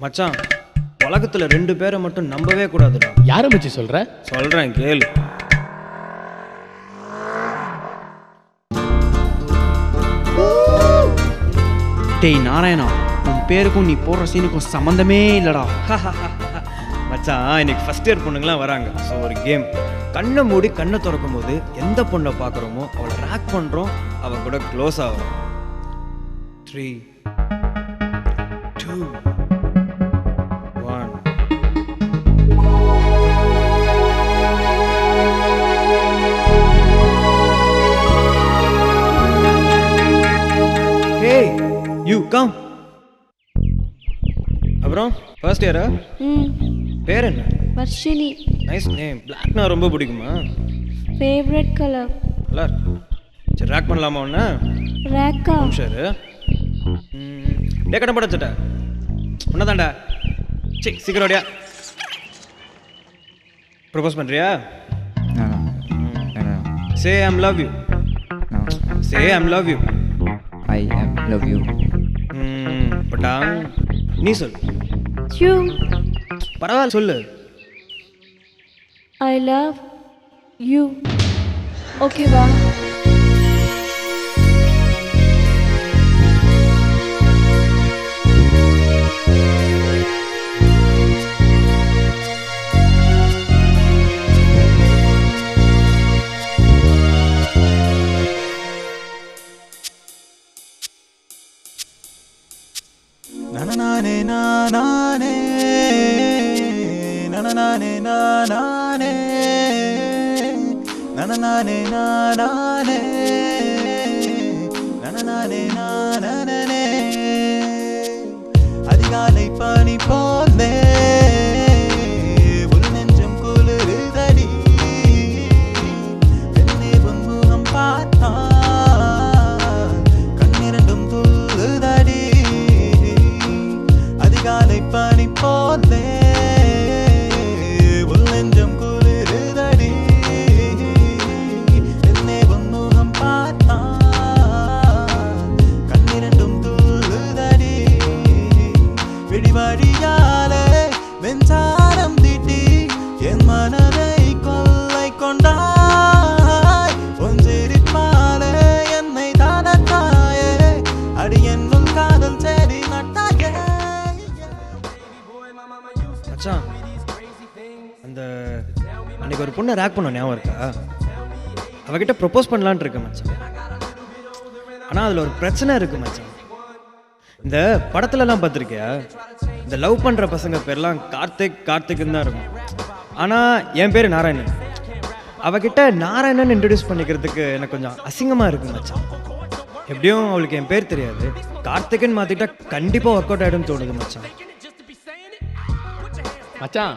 மச்சான், உலகத்துல 2 பேரை மட்டும் நம்பவே கூடாதுடா. யாரை மச்சி சொல்ற? சொல்றேன் கேளு. டேய் நாராயணா, உன் பேருக்கும் நீ போடுற சீனுக்கும் சம்மந்தமே இல்லடா. மச்சான், இன்னைக்கு ஃபர்ஸ்ட் இயர் பொண்ணுங்களாம் வராங்க. ஸோ ஒரு கேம். கண்ணை மூடி கண்ணை திறக்கும் போது எந்த பொண்ணை பார்க்குறோமோ அவளை ட்ராக் பண்ணுறோம், அவள் கூட க்ளோஸ் ஆகிறோம். 3, 2, 1. Hey, you come. அப்புறம் ஃபர்ஸ்ட் இயரா? பேர் என்ன? வர்ஷினி. Nice name. பிளாக்னா ரொம்ப பிடிக்குமா? Favourite colour. நல்லா இருக்கு. சரி, ரேக் பண்ணலாமா ஒன்று? ரேக்கா? சரி. டே கட்ட படச்சிட்ட ஒன்றதாண்டா. சரி, சீக்கிரம் ஓடியா. ப்ரொபோஸ் பண்ணுறியா? Say I'm love you. Say I'm love you. I am love you. பட்டாங் நீ சொல். யூ. பரவாயில்ல சொல்லு. I love you. ஓகேவா? nanane nanane nanane nanane nanane nanane nanane nanane அதிகாலை பனி போலே உன் நெஞ்சம் குளிருதடி என்னே உன் முகம் பார்த்தான் கண்ணிரண்டும் துள்ளுதடி அதிகாலை பனி போலே உன் நெஞ்சம் குளிருதடி என்னே உன் முகம் பார்த்தான் கண்ணிரண்டும் துள்ளுதடி விடிவடியாலே வெஞ்சாரம் தீட்டி என் மனதை கொள்ளை கொண்டாய் உன் சிரிப்பாலே என்னை தானத்தாயே அடி என்னும் காதல் செடி நட்டாயே. மச்சான், அந்த அன்னைக்கு ஒரு பொண்ணை ரேக் பண்ண ஞாபகம் இருக்கா? அவகிட்ட ப்ரொப்போஸ் பண்ணலான்னு இருக்கேன் மச்சான். ஆனால் அதில் ஒரு பிரச்சனை இருக்கு மச்சான். இந்த படத்துலலாம் பார்த்துருக்கியா? இந்த லவ் பண்ணுற பசங்க பேர்லாம் கார்த்திக்னு தான் இருக்கும். ஆனால் என் பேர் நாராயணன். அவகிட்ட நாராயணன் இன்ட்ரடியூஸ் பண்ணிக்கிறதுக்கு எனக்கு கொஞ்சம் அசிங்கமாக இருக்கு மச்சான். எப்படியும் அவளுக்கு என் பேர் தெரியாது. கார்த்திக்னு மாற்றிட்டா கண்டிப்பாக ஒர்க் அவுட் ஆகிடும்னு தோணுது மச்சான். மச்சான்,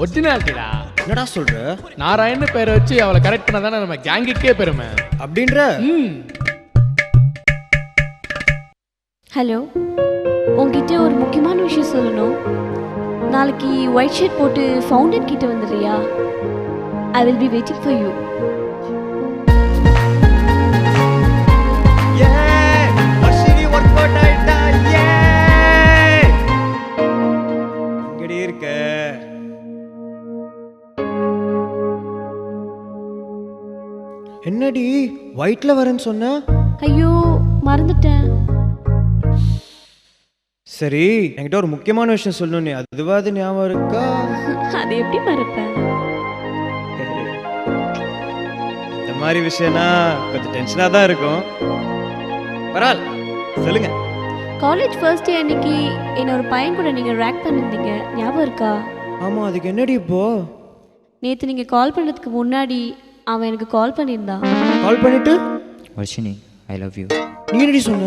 ஒரிஜினாலிட்டிடா. என்னடா சொல்ற? நாராயணன் பேரை வச்சு அவளை கரெக்ட் பண்ண தானே நம்ம கேங்குக்கே பெருமை அப்படின்ற? ஹலோ, உங்ககிட்ட ஒரு முக்கியமான விஷயம் சொல்லணும். நாளைக்கு ஒயிட் ஷர்ட் போட்டு ஃபவுண்டன் கிட்ட வந்துடுறியா? I will be waiting for you. எங்கடி இருக்க? என்னடி ஒயிட்ல வரேன்னு சொன்ன? ஐயோ, மறந்துட்டேன். சரி, என்கிட்ட ஒரு முக்கியமான விஷயம் சொல்லணும். நீ அதுவாது ஞாபகம் இருக்கா? அது எப்படி மறப்பேன்? இந்த மாதிரி விஷயம்னா கொஞ்சம் டென்ஷனாக தான் இருக்கும். பரவாயில்ல, சொல்லுங்க. காலேஜ் ஃபர்ஸ்ட் இயர் அன்னைக்கு என்ன ஒரு பையன் கூட நீங்கள் ரேக் பண்ணியிருந்தீங்க, ஞாபகம் இருக்கா? ஆமாம், அதுக்கு என்னடி இப்போ? நேற்று நீங்கள் கால் பண்ணுறதுக்கு முன்னாடி அவன் எனக்கு கால் பண்ணியிருந்தான். கால் பண்ணிட்டு Varshini, I love you. நீ என்னடி சொன்ன?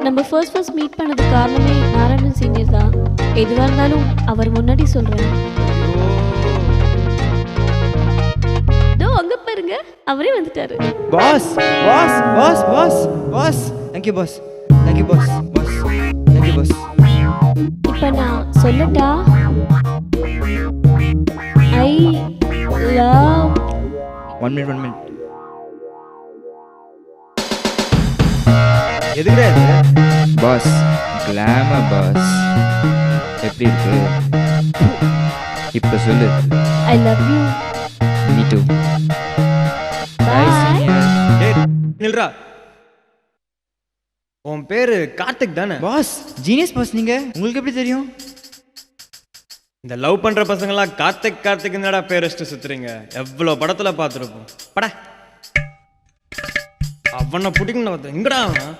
நம்ம ஃபர்ஸ்ட் மீட் பண்ணது காரணமே நாராயணன் சீனியர் தான். எதுவாக இருந்தாலும் அவர் முன்னாடி சொல்கிறேன். இதோ அங்கே பாருங்க, அவரே வந்துட்டாரு. Boss boss boss boss boss thank you boss, thank you boss, boss thank you boss. இப்போ நான் சொல்லட்டா? I love. 1 minute. எதுக்குடா இது? Boss, பாஸ் கிளாமர் பாஸ் எப்படி இருக்கு இப்போ சொல்லு. I love you. Me too. Bye. டேய் நில்றா. உன் பேரு கார்த்திக் தானே? பாஸ் ஜீனியஸ் பாஸ் நீங்க, உங்களுக்கு எப்படி தெரியும்? இந்த லவ் பண்ற பசங்களாம் கார்த்திக் கார்த்திக் என்னடா பேர் வச்சுட்டு சுத்துறீங்க? எவ்வளோ படத்துல பார்த்துருப்போம். பட அவனை பிடிக்கணும் பார்த்தேன். எங்கடா அவன்?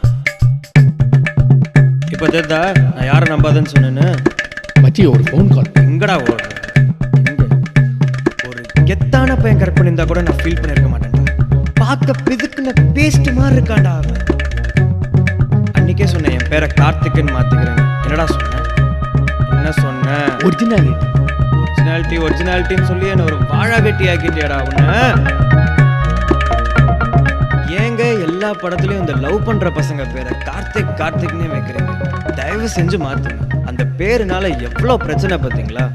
இப்போ தெரிதா நான் யாரை நம்பாதேன்னு சொன்னேன்னு? மச்சி ஒரு ஃபோன் கால். எங்கடா ஓடுற? எங்க? ஒரு கெத்தான பையன் கரெக்ட் பண்ணியிருந்தா கூட நான் ஃபீல் பண்ணியிருக்க மாட்டேன்டா. பார்க்க பிதுக்குன பேஸ்ட் மாதிரி இருக்கான்டா அவன். அன்னைக்கே சொன்னேன் என் பேரை கார்த்திக்னு மாத்திக்கிறேன். என்னடா சொன்னேன்? என்ன சொன்னேன்? ஒரிஜினாலிட்டி ஒரிஜினாலிட்டின்னு சொல்லி என்ன ஒரு வாழா வெட்டி ஆக்கிட்டியாடா உன்னை. ஏங்க எல்லா படத்துலயும் இந்த லவ் பண்ற பசங்க பேரை கார்த்திக் கார்த்திக்னே வைக்கிறீங்க? தயவு செஞ்சு மாத்துங்க. அந்த பேருனால எவ்வளோ பிரச்சனை பார்த்தீங்களா?